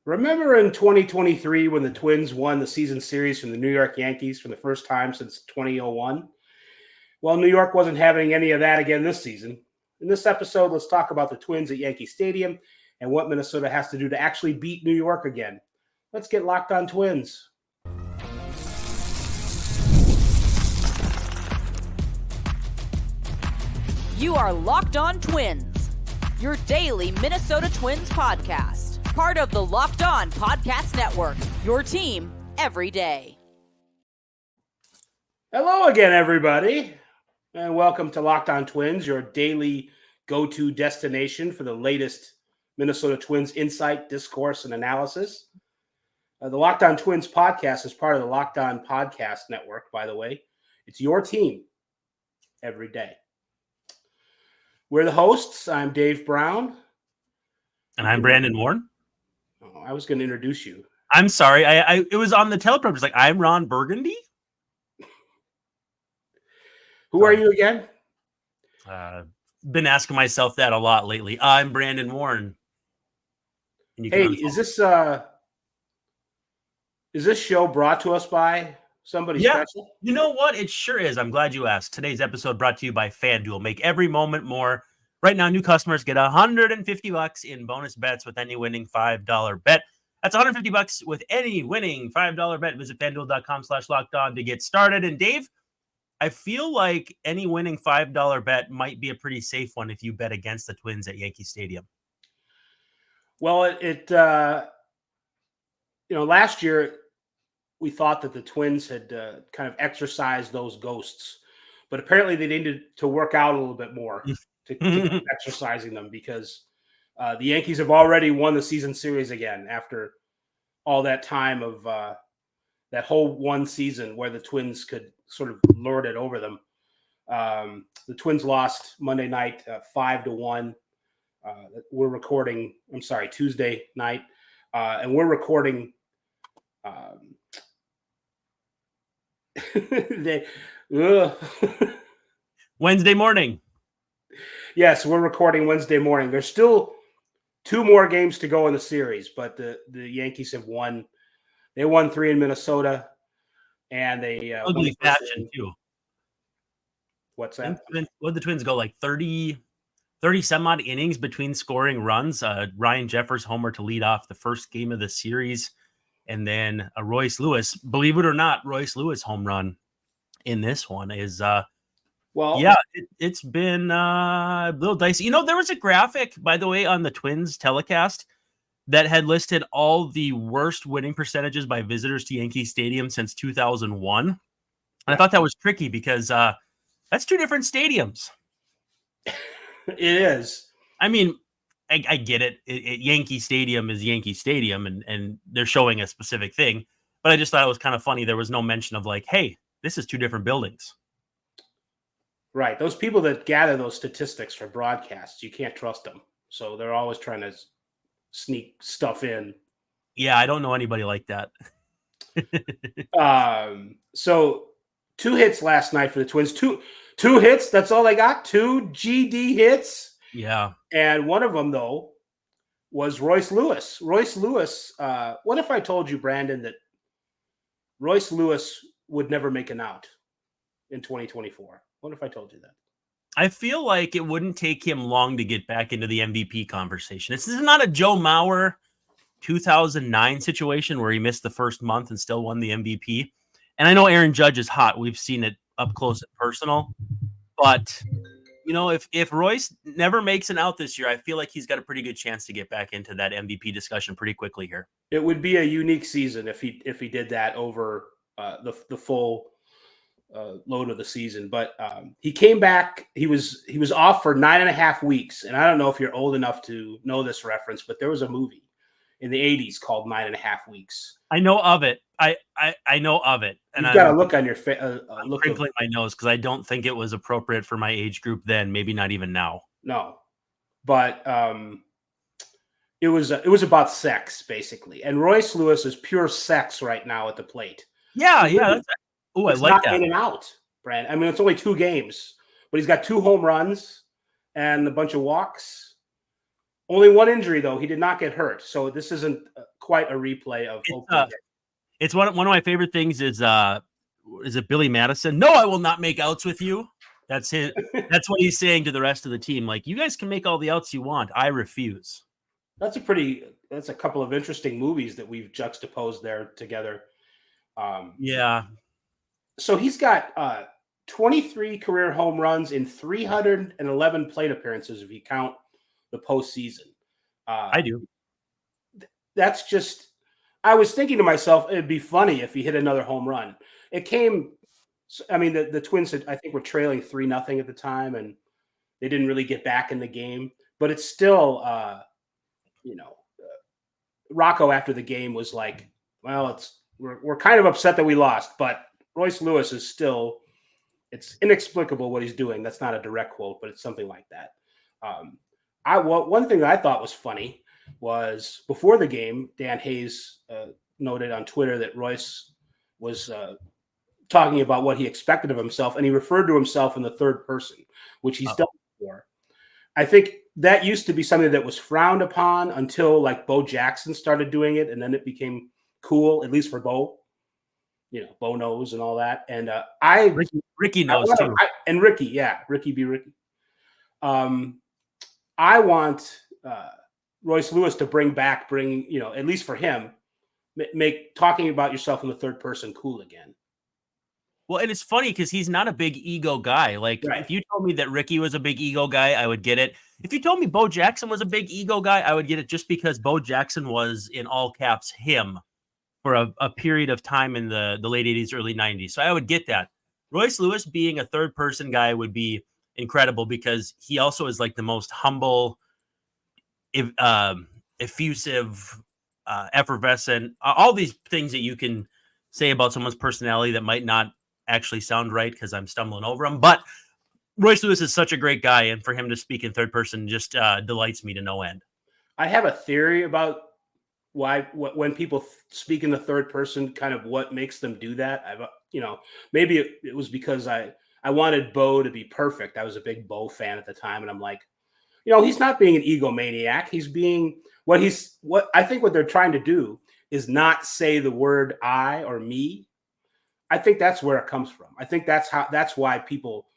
Remember in 2023 when the Twins won the season series from the New York Yankees for the first time since 2001? Well, New York wasn't having any of that again this season. In this episode, let's talk about the Twins at Yankee Stadium and what Minnesota has to do to actually beat New York again. Let's get locked on Twins. You are Locked On Twins, your daily Minnesota Twins podcast. Part of the Locked On Podcast Network, your team every day. Hello again, everybody, and welcome to Locked On Twins, your daily go-to destination for the latest Minnesota Twins insight, discourse, and analysis. The Locked On Twins podcast is part of the Locked On Podcast Network, by the way. It's your team every day. We're the hosts. I'm Dave Brown. And I'm Brandon Warren. Oh, I was going to introduce you. I'm sorry. It was on the teleprompter. It's like, I'm Ron Burgundy. Who are you again? Been asking myself that a lot lately. I'm Brandon Warren. Hey, is this show brought to us by somebody special? You know what? It sure is. I'm glad you asked. Today's episode brought to you by FanDuel. Make every moment more. Right now, new customers get $150 in bonus bets with any winning $5 bet. That's $150 with any winning $5 bet. Visit FanDuel.com/lockedon to get started. And Dave, I feel like any winning $5 bet might be a pretty safe one if you bet against the Twins at Yankee Stadium. Well, last year we thought that the Twins had kind of exercised those ghosts, but apparently they needed to work out a little bit more to keep exercising them because the Yankees have already won the season series again after all that time of that whole one season where the Twins could sort of lord it over them. The Twins lost Monday night 5-1. We're recording, Tuesday night, and we're recording Wednesday morning. Yes, we're recording Wednesday morning. There's still 2 more games to go in the series, but the Yankees have won. They won 3 in Minnesota, and they ugly fashion too. What's that? Would the Twins go like 30 some odd innings between scoring runs? Ryan Jeffers homer to lead off the first game of the series, and then a Royce Lewis, believe it or not, Royce Lewis home run in this one is it's been a little dicey. You know, there was a graphic, by the way, on the Twins telecast that had listed all the worst winning percentages by visitors to Yankee Stadium since 2001. And I thought that was tricky because that's 2 different stadiums. It is. I mean, I get it. Yankee Stadium is Yankee Stadium, and they're showing a specific thing. But I just thought it was kind of funny. There was no mention of like, hey, this is 2 different buildings. Right. Those people that gather those statistics for broadcasts, you can't trust them. So they're always trying to sneak stuff in. Yeah, I don't know anybody like that. So 2 hits last night for the Twins. Two hits. That's all they got. 2 GD hits. Yeah. And one of them, though, was Royce Lewis. Royce Lewis. What if I told you, Brandon, that Royce Lewis would never make an out in 2024? What if I told you that? I feel like it wouldn't take him long to get back into the MVP conversation. This is not a Joe Mauer 2009 situation where he missed the first month and still won the MVP. And I know Aaron Judge is hot. We've seen it up close and personal. But, you know, if Royce never makes an out this year, I feel like he's got a pretty good chance to get back into that MVP discussion pretty quickly here. It would be a unique season if he did that over the full load of the season, but he came back. He was off for 9.5 weeks, and I don't know if you're old enough to know this reference, but there was a movie in the 80s called 9.5 Weeks. I know of it. I know of it, and you've got a look on your face. I'm crinkling my nose because I don't think it was appropriate for my age group then. Maybe not even now. No, but it was about sex basically, and Royce Lewis is pure sex right now at the plate. Yeah. Oh, I like that. In and out, Brand. I mean, it's only 2 games, but he's got 2 home runs and a bunch of walks. Only 1 injury, though. He did not get hurt. So this isn't quite a replay of it's one of my favorite things is it Billy Madison? No, I will not make outs with you. That's it. That's what he's saying to the rest of the team. Like, you guys can make all the outs you want. I refuse. That's a couple of interesting movies that we've juxtaposed there together. Yeah. So he's got 23 career home runs in 311 plate appearances if you count the postseason. I do. That's just, I was thinking to myself, it'd be funny if he hit another home run. It came, I mean, the Twins, I think, were trailing 3-0 at the time, and they didn't really get back in the game. But it's still, Rocco after the game was like, well, we're kind of upset that we lost, but Royce Lewis is still, it's inexplicable what he's doing. That's not a direct quote, but it's something like that. One thing that I thought was funny was before the game, Dan Hayes noted on Twitter that Royce was talking about what he expected of himself, and he referred to himself in the third person, which he's done before. I think that used to be something that was frowned upon until like Bo Jackson started doing it, and then it became cool, at least for Bo. Bo knows and all that. And Ricky knows too. And Ricky be Ricky. I want Royce Lewis to bring, at least for him, make talking about yourself in the third person cool again. Well, and it's funny because he's not a big ego guy. Like, right. If you told me that Ricky was a big ego guy, I would get it. If you told me Bo Jackson was a big ego guy, I would get it just because Bo Jackson was, in all caps, him for a period of time in the late 80s, early 90s. So I would get that. Royce Lewis being a third person guy would be incredible because he also is like the most humble, effusive, effervescent, all these things that you can say about someone's personality that might not actually sound right because I'm stumbling over them. But Royce Lewis is such a great guy, and for him to speak in third person just delights me to no end. I have a theory about when people speak in the third person, kind of what makes them do that. Maybe it was because I wanted Bo to be perfect. I was a big Bo fan at the time, and I'm like, he's not being an egomaniac. He's being what I think what they're trying to do is not say the word I or me. I think that's where it comes from. I think that's why people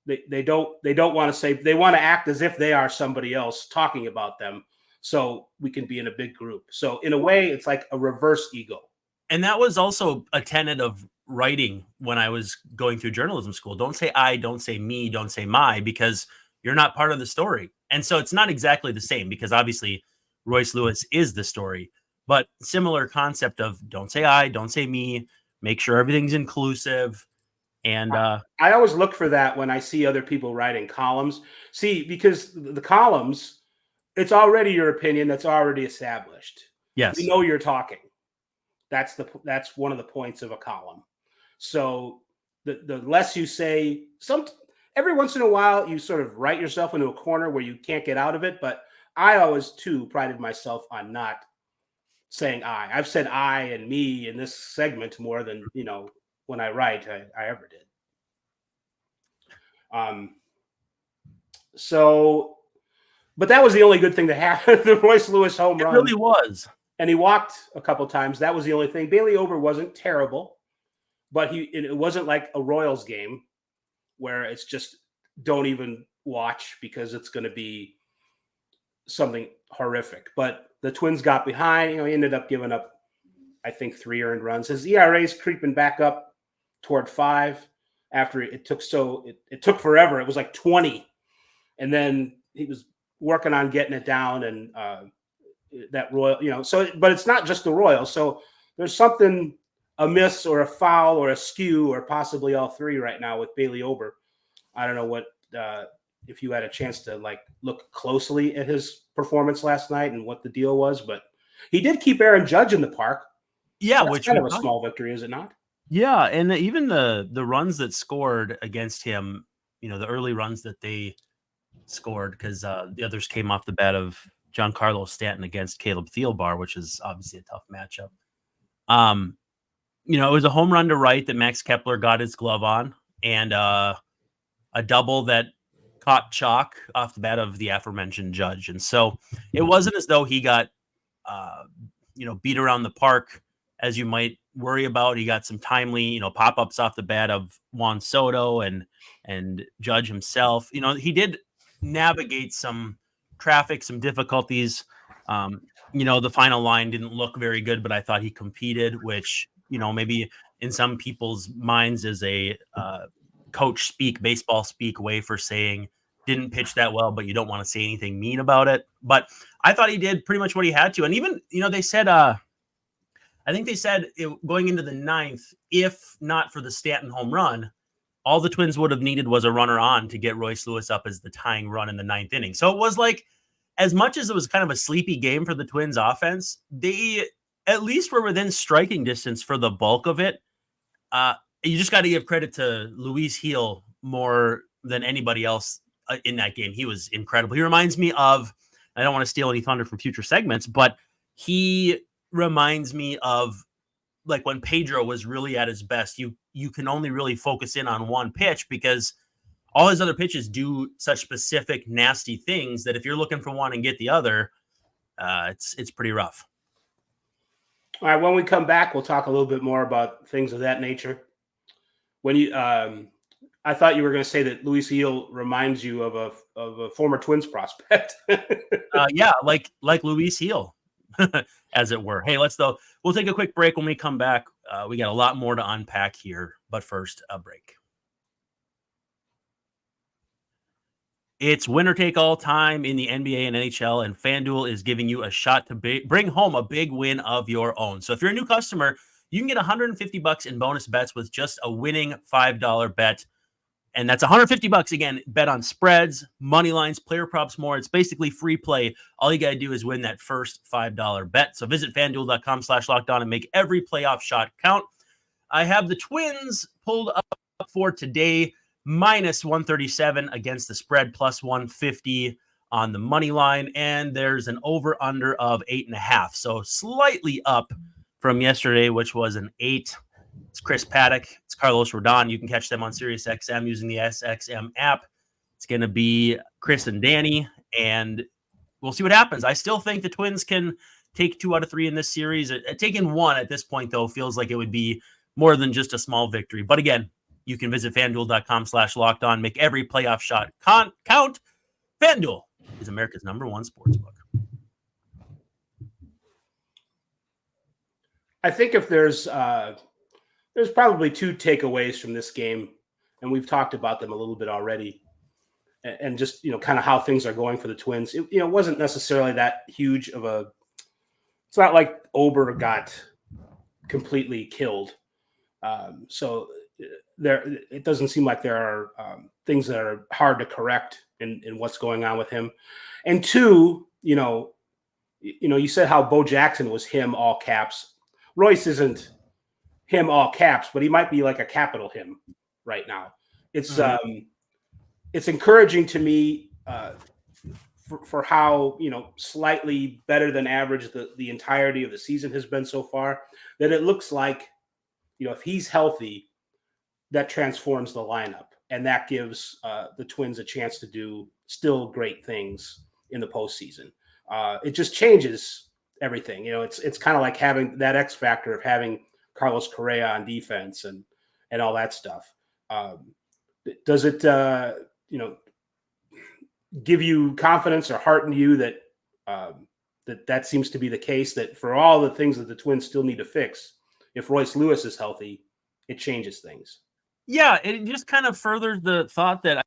they don't want to say, they want to act as if they are somebody else talking about them, so we can be in a big group. So in a way, it's like a reverse ego. And that was also a tenet of writing when I was going through journalism school. Don't say I, don't say me, don't say my, because you're not part of the story. And so it's not exactly the same because obviously Royce Lewis is the story, but similar concept of don't say I, don't say me, make sure everything's inclusive. And I always look for that when I see other people writing columns. See, because the columns, it's already your opinion that's already established. Yes. We know you're talking. That's one of the points of a column. So the less you say, every once in a while you sort of write yourself into a corner where you can't get out of it. But I always too prided myself on not saying I. I've said I and me in this segment more than when I write I ever did. But that was the only good thing that happened. The Royce Lewis home run. It really was. And he walked a couple times. That was the only thing. Bailey Ober wasn't terrible, but it wasn't like a Royals game where it's just don't even watch because it's going to be something horrific. But the Twins got behind. He ended up giving up, I think, 3 earned runs. His ERA is creeping back up toward 5 after it took forever. It was like 20. And then he was working on getting it down, and that Royal, but it's not just the Royals. So there's something amiss or a foul or a skew or possibly all three right now with Bailey Ober. I don't know what if you had a chance to look closely at his performance last night and what the deal was, but he did keep Aaron Judge in the park. Yeah, that's which kind of a small victory, is it not? Yeah, and even the runs that scored against him, the early runs that they scored, because the others came off the bat of Giancarlo Stanton against Caleb Thielbar, which is obviously a tough matchup. It was a home run to right that Max Kepler got his glove on, and a double that caught chalk off the bat of the aforementioned Judge. And so it wasn't as though he got beat around the park as you might worry about. He got some timely, pop-ups off the bat of Juan Soto and Judge himself. He did navigate some traffic, some difficulties. The final line didn't look very good, but I thought he competed, which, maybe in some people's minds is a coach speak, baseball speak way for saying didn't pitch that well, but you don't want to say anything mean about it. But I thought he did pretty much what he had to. And even, they said, I think they said going into the ninth, if not for the Stanton home run, all the Twins would have needed was a runner on to get Royce Lewis up as the tying run in the ninth inning. So it was like, as much as it was kind of a sleepy game for the Twins offense, they at least were within striking distance for the bulk of it. You just got to give credit to Luis Gil more than anybody else in that game. He was incredible. He reminds me of, I don't want to steal any thunder from future segments, but he reminds me of like when Pedro was really at his best. You can only really focus in on one pitch because all his other pitches do such specific nasty things that if you're looking for one and get the other, it's pretty rough. All right, when we come back, we'll talk a little bit more about things of that nature. When you, I thought you were going to say that Luis Gil reminds you of a former Twins prospect. Yeah, like Luis Gil, as it were. Hey, we'll take a quick break. When we come back, we got a lot more to unpack here, but first, a break. It's winner take all time in the NBA and NHL, and FanDuel is giving you a shot to bring home a big win of your own. So if you're a new customer, you can get $150 in bonus bets with just a winning $5 bet. And that's $150 again, bet on spreads, money lines, player props, more. It's basically free play. All you got to do is win that first $5 bet. So visit FanDuel.com/lockedon and make every playoff shot count. I have the Twins pulled up for today, minus 137 against the spread, plus 150 on the money line. And there's an over under of 8.5. So slightly up from yesterday, which was an 8. It's Chris Paddock. It's Carlos Rodon. You can catch them on SiriusXM using the SXM app. It's going to be Chris and Danny, and we'll see what happens. I still think the Twins can take 2 out of 3 in this series. Taking 1 at this point, though, feels like it would be more than just a small victory. But again, you can visit FanDuel.com/lockedon. Make every playoff shot count. FanDuel is America's #1 sportsbook. I think if there's probably 2 takeaways from this game, and we've talked about them a little bit already, and just kind of how things are going for the Twins. It wasn't necessarily that huge of a. It's not like Ober got completely killed, so it doesn't seem like there are things that are hard to correct in what's going on with him. And 2, you said how Bo Jackson was him all caps. Royce isn't him all caps, but he might be like a capital him right now. It's it's encouraging to me for how slightly better than average the entirety of the season has been so far, that it looks like if he's healthy, that transforms the lineup, and that gives the Twins a chance to do still great things in the postseason. It just changes everything. It's kind of like having that X factor of having Carlos Correa on defense and all that stuff. Does it give you confidence or hearten you that that seems to be the case, that for all the things that the Twins still need to fix, if Royce Lewis is healthy, it changes things? Yeah, it just kind of furthers the thought that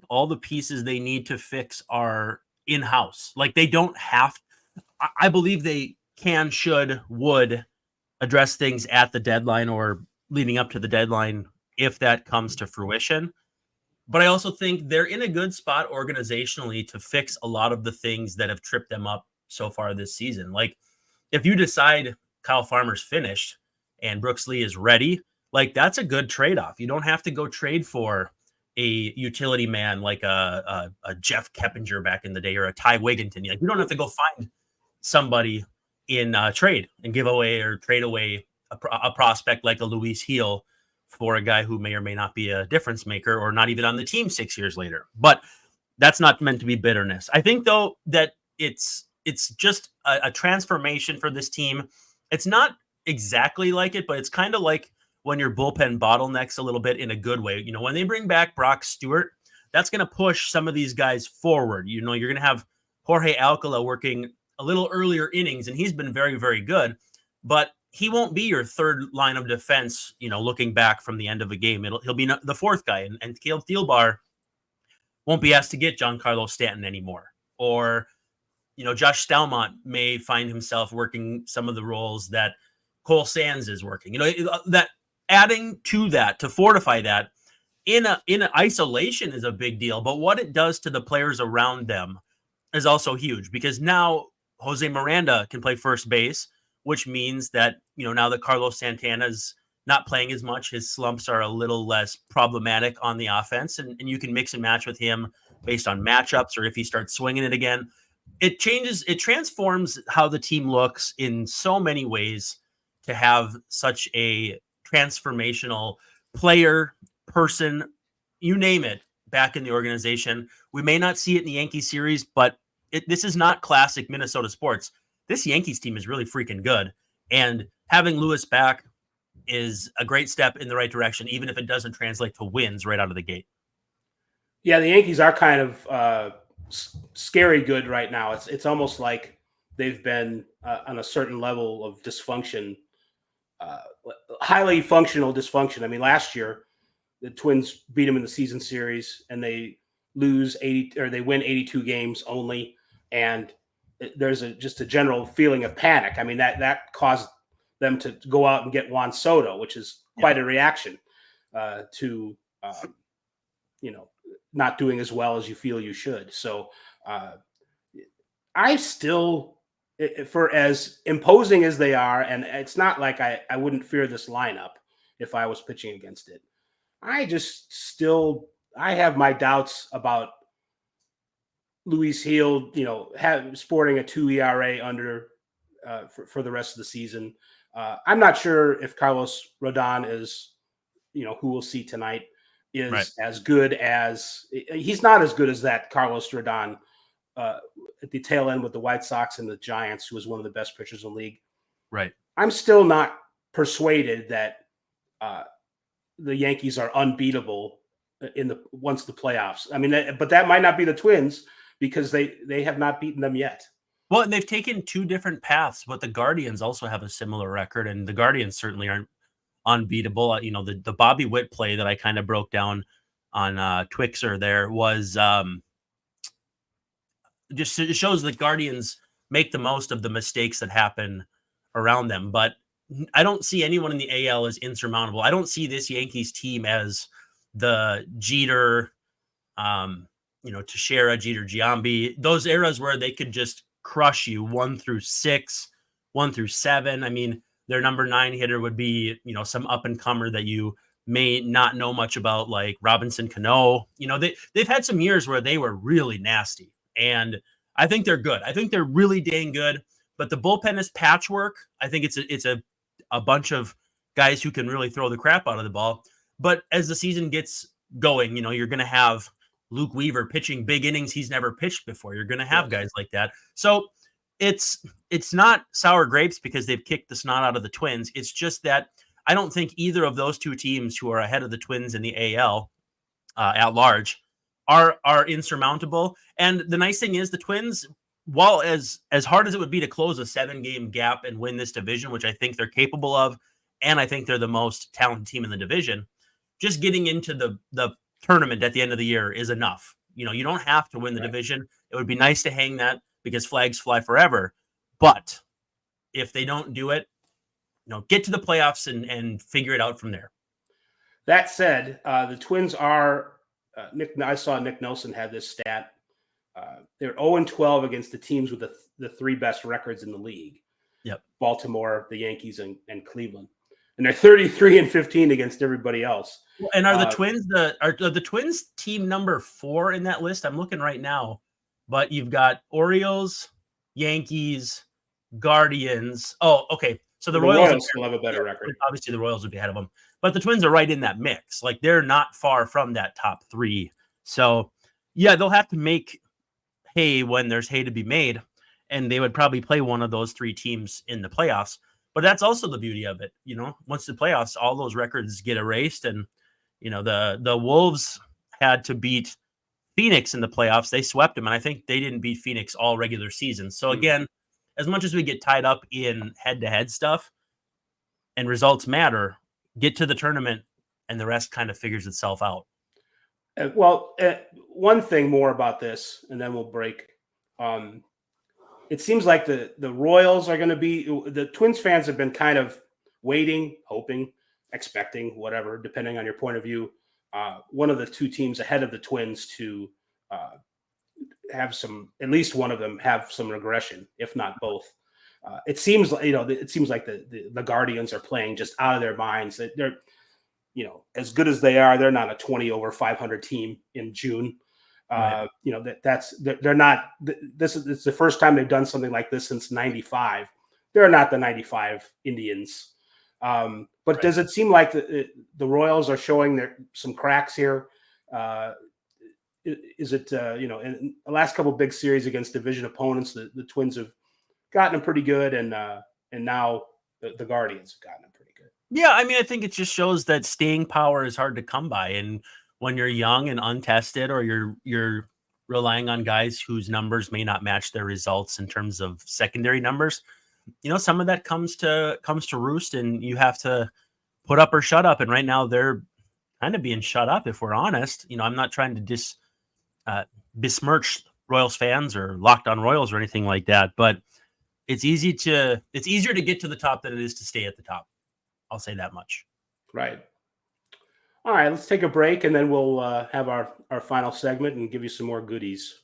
all the pieces they need to fix are in-house. Like, they don't have – I believe they can, should, would address things at the deadline or leading up to the deadline if that comes to fruition. But I also think they're in a good spot organizationally to fix a lot of the things that have tripped them up so far this season. Like, if you decide Kyle Farmer's finished and Brooks Lee is ready, like, that's a good trade-off. You don't have to go trade for a utility man like a Jeff Keppinger back in the day or a Ty Wigginton. Like, you don't have to go find somebody in trade and give away or trade away a prospect like a Luis Gil for a guy who may or may not be a difference maker or not even on the team 6 years later. But that's not meant to be bitterness. I think, though, that it's it's just a transformation for this team. It's not exactly like it, but it's kind of like when your bullpen bottlenecks a little bit in a good way. You know, when they bring back Brock Stewart, that's going to push some of these guys forward. You know, you're going to have Jorge Alcala working a little earlier innings, and he's been very, very good, but he won't be your third line of defense, you know, looking back from the end of a game. He'll be the fourth guy, and Caleb Thielbar won't be asked to get Giancarlo Stanton anymore. Or, you know, Josh Stalmont may find himself working some of the roles that Cole Sands is working. You know, that adding to that, to fortify that in isolation is a big deal, but what it does to the players around them is also huge, because now Jose Miranda can play first base, which means that, you know, now that Carlos Santana's not playing as much, his slumps are a little less problematic on the offense, and you can mix and match with him based on matchups, or if he starts swinging it again. It transforms how the team looks in so many ways to have such a transformational player, person, you name it, back in the organization. We may not see it in the Yankees series, but this is not classic Minnesota sports. This Yankees team is really freaking good, and having Lewis back is a great step in the right direction, even if it doesn't translate to wins right out of the gate. Yeah, the Yankees are kind of scary good right now. It's almost like they've been on a certain level of dysfunction, highly functional dysfunction. I mean, last year the Twins beat them in the season series, and they lose 80, or they win 82 games only, and there's just a general feeling of panic. I mean, that caused them to go out and get Juan Soto, which is quite a reaction to you know, not doing as well as you feel you should. So I still, for as imposing as they are, and it's not like I wouldn't fear this lineup if I was pitching against it. I have my doubts about Luis Gil, you know, sporting a 2 ERA under for the rest of the season. I'm not sure if Carlos Rodon is, you know, who we'll see tonight, is right. as good as he's not as good as that Carlos Rodon at the tail end with the White Sox and the Giants, who was one of the best pitchers in the league. Right. I'm still not persuaded that the Yankees are unbeatable once the playoffs. I mean, but that might not be the Twins, because they have not beaten them yet. Well, and they've taken two different paths, but the Guardians also have a similar record, and the Guardians certainly aren't unbeatable. You know, the Bobby Witt play that I kind of broke down on Twixer there was just, it shows that Guardians make the most of the mistakes that happen around them, but I don't see anyone in the AL as insurmountable. I don't see this Yankees team as the Jeter, you know, Teixeira, Jeter, Giambi, those eras where they could just crush you 1 through 6, 1 through 7. I mean, their number 9 hitter would be, you know, some up and comer that you may not know much about, like Robinson Cano. You know, they've had some years where they were really nasty, and I think they're good. I think they're really dang good, but the bullpen is patchwork. I think it's a bunch of guys who can really throw the crap out of the ball. But as the season gets going, you know, you're going to have Luke Weaver pitching big innings he's never pitched before. You're going to have guys like that. So it's not sour grapes because they've kicked the snot out of the Twins. It's just that I don't think either of those two teams, who are ahead of the Twins in the AL at large, are insurmountable. And the nice thing is the Twins, while as hard as it would be to close a 7-game gap and win this division, which I think they're capable of, and I think they're the most talented team in the division, just getting into the tournament at the end of the year is enough. You know, you don't have to win the division. It would be nice to hang that because flags fly forever. But if they don't do it, you know, get to the playoffs and figure it out from there. That said, the Twins are I saw Nick Nelson had this stat. They're 0-12 against the teams with the 3 best records in the league. Yep. Baltimore, the Yankees, and Cleveland. And they're 33-15 against everybody else. And are the Twins are the Twins team number 4 in that list? I'm looking right now, but you've got Orioles, Yankees, Guardians. Oh, okay. So the Royals still have a better record. Obviously, the Royals would be ahead of them, but the Twins are right in that mix. Like, they're not far from that top 3. So yeah, they'll have to make hay when there's hay to be made. and they would probably play one of those 3 teams in the playoffs. But that's also the beauty of it. Once the playoffs, all those records get erased. And, the Wolves had to beat Phoenix in the playoffs. They swept them. And I think they didn't beat Phoenix all regular season. So again, as much as we get tied up in head-to-head stuff and results matter, get to the tournament and the rest kind of figures itself out. One thing more about this, and then we'll break. It seems like the Royals are going to be, the Twins fans have been kind of waiting, hoping, expecting, whatever, depending on your point of view, one of the 2 teams ahead of the Twins to have at least one of them have some regression, if not both. It seems like, the Guardians are playing just out of their minds. They're, as good as they are, they're not a 20 over 500 team in June. Right. They're not. It's the first time they've done something like this since '95. They're not the '95 Indians. But right. Does it seem like the Royals are showing some cracks here? Is it in the last couple of big series against division opponents, the Twins have gotten them pretty good, and now the Guardians have gotten them pretty good. Yeah, I mean, I think it just shows that staying power is hard to come by, and when you're young and untested, or you're relying on guys whose numbers may not match their results in terms of secondary numbers, some of that comes to roost, and you have to put up or shut up. And right now they're kind of being shut up, if we're honest. I'm not trying to besmirch Royals fans or Locked On Royals or anything like that, but it's easier to get to the top than it is to stay at the top. I'll say that much. Right. All right, let's take a break, and then we'll have our final segment and give you some more goodies.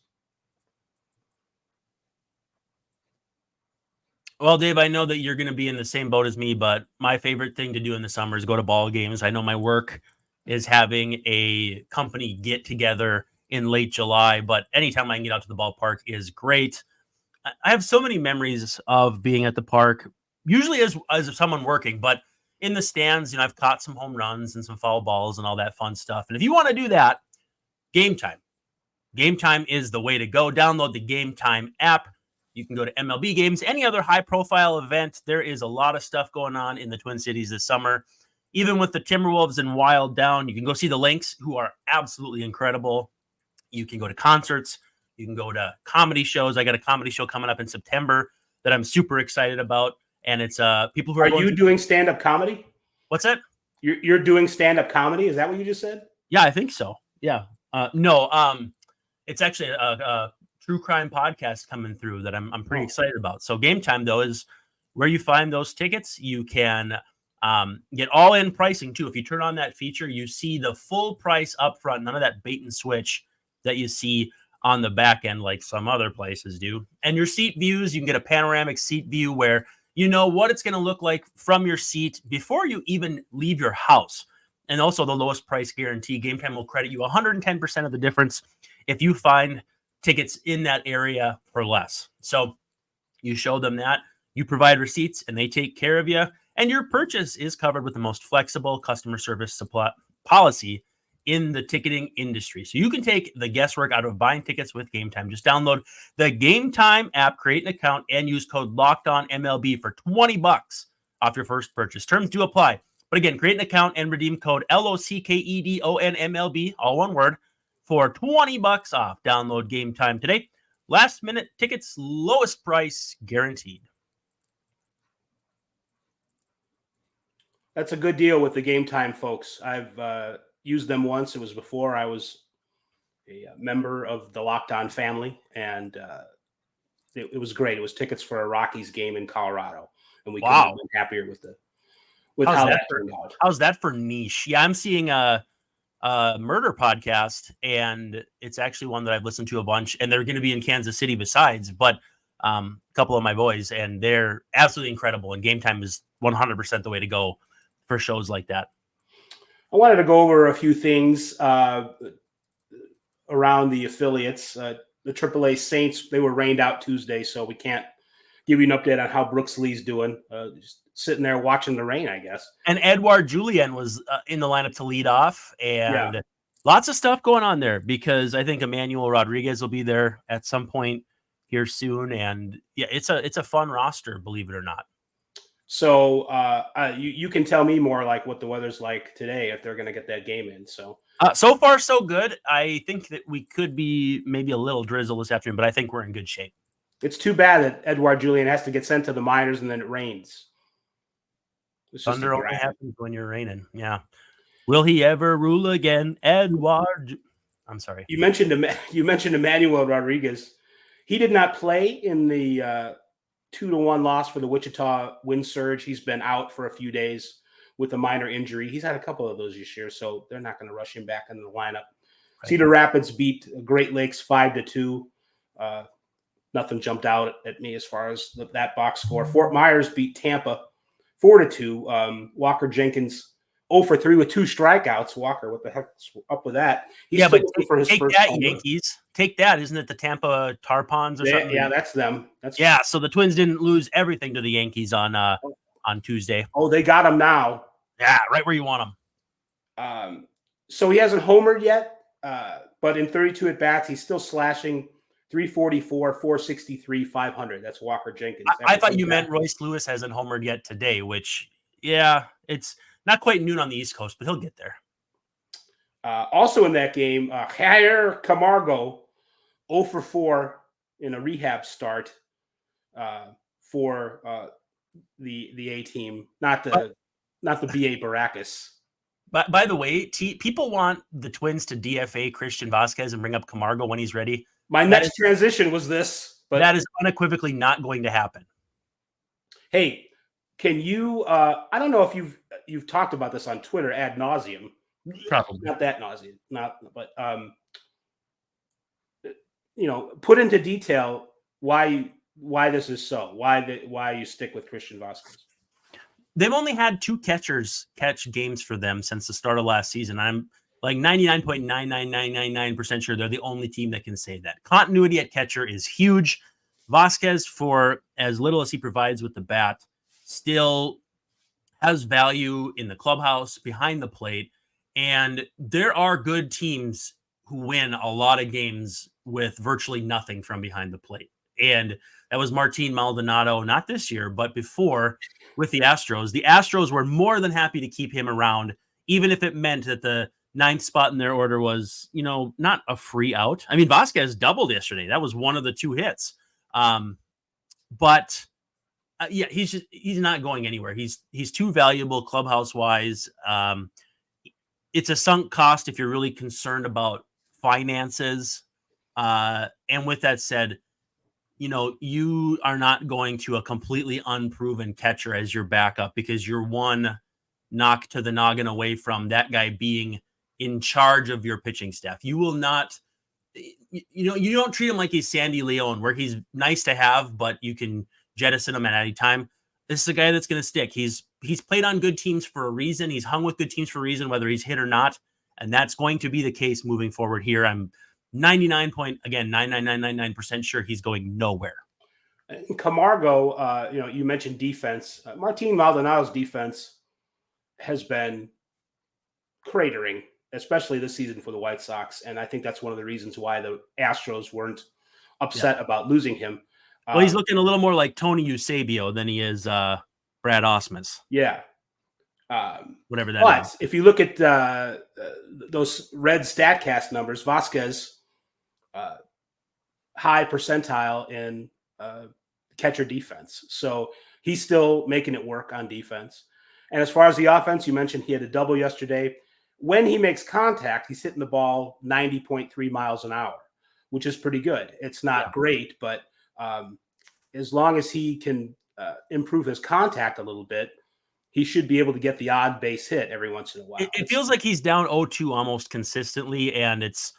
Well, Dave, I know that you're going to be in the same boat as me, but my favorite thing to do in the summer is go to ball games. I know my work is having a company get together in late July, but anytime I can get out to the ballpark is great. I have so many memories of being at the park, usually as someone working, but in the stands, I've caught some home runs and some foul balls and all that fun stuff. And if you want to do that, Game Time. Game Time is the way to go. Download the Game Time app. You can go to MLB games, any other high-profile event. There is a lot of stuff going on in the Twin Cities this summer. Even with the Timberwolves and Wild down, you can go see the Lynx, who are absolutely incredible. You can go to concerts. You can go to comedy shows. I got a comedy show coming up in September that I'm super excited about. And it's people who are you doing stand-up comedy? What's that? You're doing stand-up comedy? Is that what you just said? Yeah, I think so. Yeah. No, it's actually a true crime podcast coming through that I'm pretty excited about. So Game Time, though, is where you find those tickets. You can get all-in pricing, too. If you turn on that feature, you see the full price up front, none of that bait and switch that you see on the back end like some other places do. And your seat views, you can get a panoramic seat view where you know what it's going to look like from your seat before you even leave your house. And also the lowest price guarantee. Game Time will credit you 110% of the difference if you find tickets in that area for less. So you show them that, you provide receipts, and they take care of you. And your purchase is covered with the most flexible customer service supply policy in the ticketing industry. So you can take the guesswork out of buying tickets with Game Time. Just download the Game Time app, create an account, and use code LOCKEDONMLB for $20 off your first purchase. Terms do apply. But again, create an account and redeem code LOCKEDONMLB, all one word, for $20 off. Download Game Time today. Last minute tickets, lowest price guaranteed. That's a good deal with the Game Time folks. I've used them once. It was before I was a member of the Locked On family, and it was great. It was tickets for a Rockies game in Colorado, and we couldn't have been happier with how that turned out. How's that for niche? Yeah, I'm seeing a murder podcast, and it's actually one that I've listened to a bunch, and they're going to be in Kansas City besides, but a couple of my boys, and they're absolutely incredible, and Game Time is 100% the way to go for shows like that. I wanted to go over a few things around the affiliates. The AAA Saints, they were rained out Tuesday, so we can't give you an update on how Brooks Lee's doing. Just sitting there watching the rain, I guess. And Edouard Julien was in the lineup to lead off, and lots of stuff going on there because I think Emmanuel Rodriguez will be there at some point here soon. And yeah, it's a fun roster, believe it or not. So you can tell me more like what the weather's like today if they're going to get that game in. So far, so good. I think that we could be maybe a little drizzle this afternoon, but I think we're in good shape. It's too bad that Edouard Julien has to get sent to the minors and then it rains. Thunder only happens when you're raining. Yeah. Will he ever rule again, Edouard? I'm sorry. You mentioned Emmanuel Rodriguez. He did not play in the 2-1 loss for the Wichita Wind Surge. He's been out for a few days with a minor injury. He's had a couple of those this year, so they're not going to rush him back into the lineup. Right. Cedar Rapids beat Great Lakes 5-2. Nothing jumped out at me as far as that box score. Fort Myers beat Tampa 4-2. Walker Jenkins 0 for 3 with 2 strikeouts. Walker, what the heck's up with that? He's but for his take first that, Yankees. Take that. Isn't it the Tampa Tarpons or something? Yeah, that's them. So the Twins didn't lose everything to the Yankees on Tuesday. Oh, they got him now. Yeah, right where you want him. So he hasn't homered yet, but in 32 at-bats, he's still slashing 344, 463, 500. That's Walker Jenkins. I thought you meant Royce Lewis hasn't homered yet today, which, yeah, it's not quite noon on the East Coast, but he'll get there. Also in that game, Jair Camargo 0 for 4 in a rehab start for the A team, not the B.A. Baracus. But by the way, people want the Twins to DFA Christian Vasquez and bring up Camargo when he's ready. My next transition was this, but that is unequivocally not going to happen. Hey, can you? I don't know if you've talked about this on Twitter ad nauseum. Probably not that nauseum, but put into detail why this is so. Why you stick with Christian Vasquez. They've only had 2 catchers catch games for them since the start of last season. I'm like 99.99999% sure they're the only team that can say that. Continuity at catcher is huge. Vasquez, for as little as he provides with the bat, still has value in the clubhouse, behind the plate. And there are good teams who win a lot of games with virtually nothing from behind the plate. And that was Martin Maldonado, not this year, but before with the Astros. The Astros were more than happy to keep him around, even if it meant that the 9th spot in their order was, not a free out. I mean, Vasquez doubled yesterday. That was one of the 2 hits. But he's not going anywhere. He's too valuable clubhouse wise. It's a sunk cost if you're really concerned about finances. And with that said, you are not going to a completely unproven catcher as your backup because you're one knock to the noggin away from that guy being in charge of your pitching staff. You will not, you don't treat him like he's Sandy Leone, where he's nice to have, but you can jettison him at any time. This is a guy that's going to stick. He's played on good teams for a reason. He's hung with good teams for a reason, whether he's hit or not. And that's going to be the case moving forward here. I'm 99.99999% sure he's going nowhere. Camargo, you mentioned defense. Martin Maldonado's defense has been cratering, especially this season for the White Sox. And I think that's one of the reasons why the Astros weren't upset about losing him. Well, he's looking a little more like Tony Eusebio than he is Brad Ausmus. Yeah. Whatever that is. If you look at those red StatCast numbers, Vasquez, high percentile in catcher defense. So he's still making it work on defense. And as far as the offense, you mentioned he had a double yesterday. When he makes contact, he's hitting the ball 90.3 miles an hour, which is pretty good. It's not great, but as long as he can improve his contact a little bit, he should be able to get the odd base hit every once in a while. It feels like he's down 0-2 almost consistently, and it's,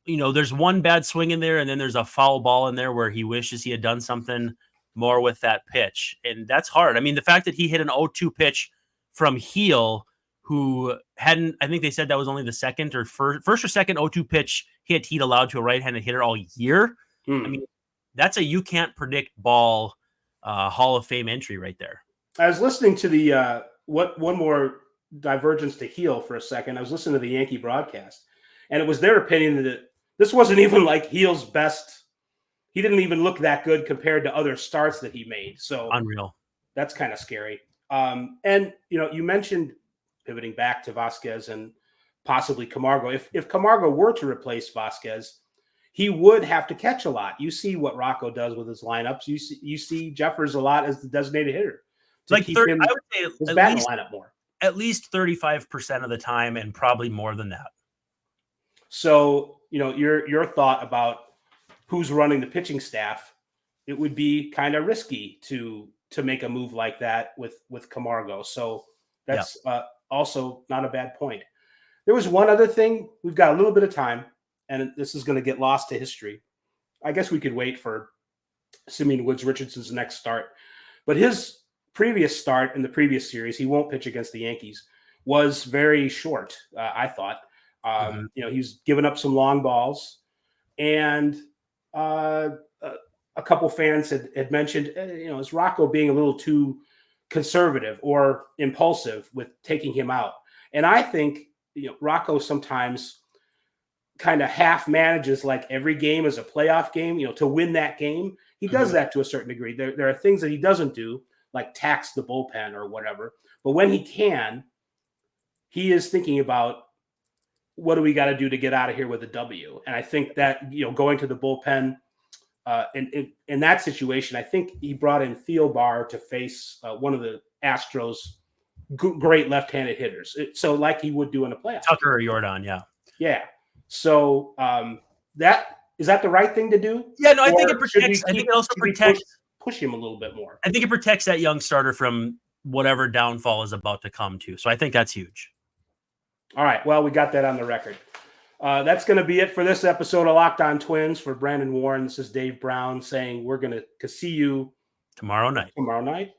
there's one bad swing in there, and then there's a foul ball in there where he wishes he had done something more with that pitch, and that's hard. I mean, the fact that he hit an 0-2 pitch from Heel, who hadn't, I think they said that was only the second or first or second 0-2 pitch he'd allowed to a right-handed hitter all year. I mean, that's a you can't predict ball Hall of Fame entry right there. I was listening to the one more divergence to Heel for a second. I was listening to the Yankee broadcast, and it was their opinion that this wasn't even like Heel's best he didn't even look that good compared to other starts that he made. So Unreal. that's kind of scary. And you mentioned pivoting back to Vasquez and possibly Camargo. If Camargo were to replace Vasquez, he would have to catch a lot. You see what Rocco does with his lineups. You see Jeffers a lot as the designated hitter. Like 30, I would say his bat in the lineup more. At least 35% of the time, and probably more than that. So, your thought about who's running the pitching staff, it would be kind of risky to make a move like that with Camargo. So that's also not a bad point. There was one other thing. We've got a little bit of time, and this is going to get lost to history. I guess we could wait for Simeon Woods Richardson's next start. But his previous start in the previous series, he won't pitch against the Yankees, was very short, I thought. He's given up some long balls. And a couple fans had mentioned, is Rocco being a little too conservative or impulsive with taking him out? And I think, Rocco sometimes kind of half manages like every game is a playoff game, to win that game. He does that to a certain degree. There are things that he doesn't do, like tax the bullpen or whatever. But when he can, he is thinking about, what do we got to do to get out of here with a W? And I think that, going to the bullpen in that situation, I think he brought in Thielbar to face one of the Astros' great left-handed hitters. So like he would do in a playoff. Tucker or Jordan, yeah. Yeah. So is that the right thing to do? Yeah, no, I think it protects. I think it also protects. Push him a little bit more. I think it protects that young starter from whatever downfall is about to come to. So I think that's huge. All right. Well, we got that on the record. That's going to be it for this episode of Locked On Twins. For Brandon Warren, this is Dave Brown saying we're going to see you tomorrow night.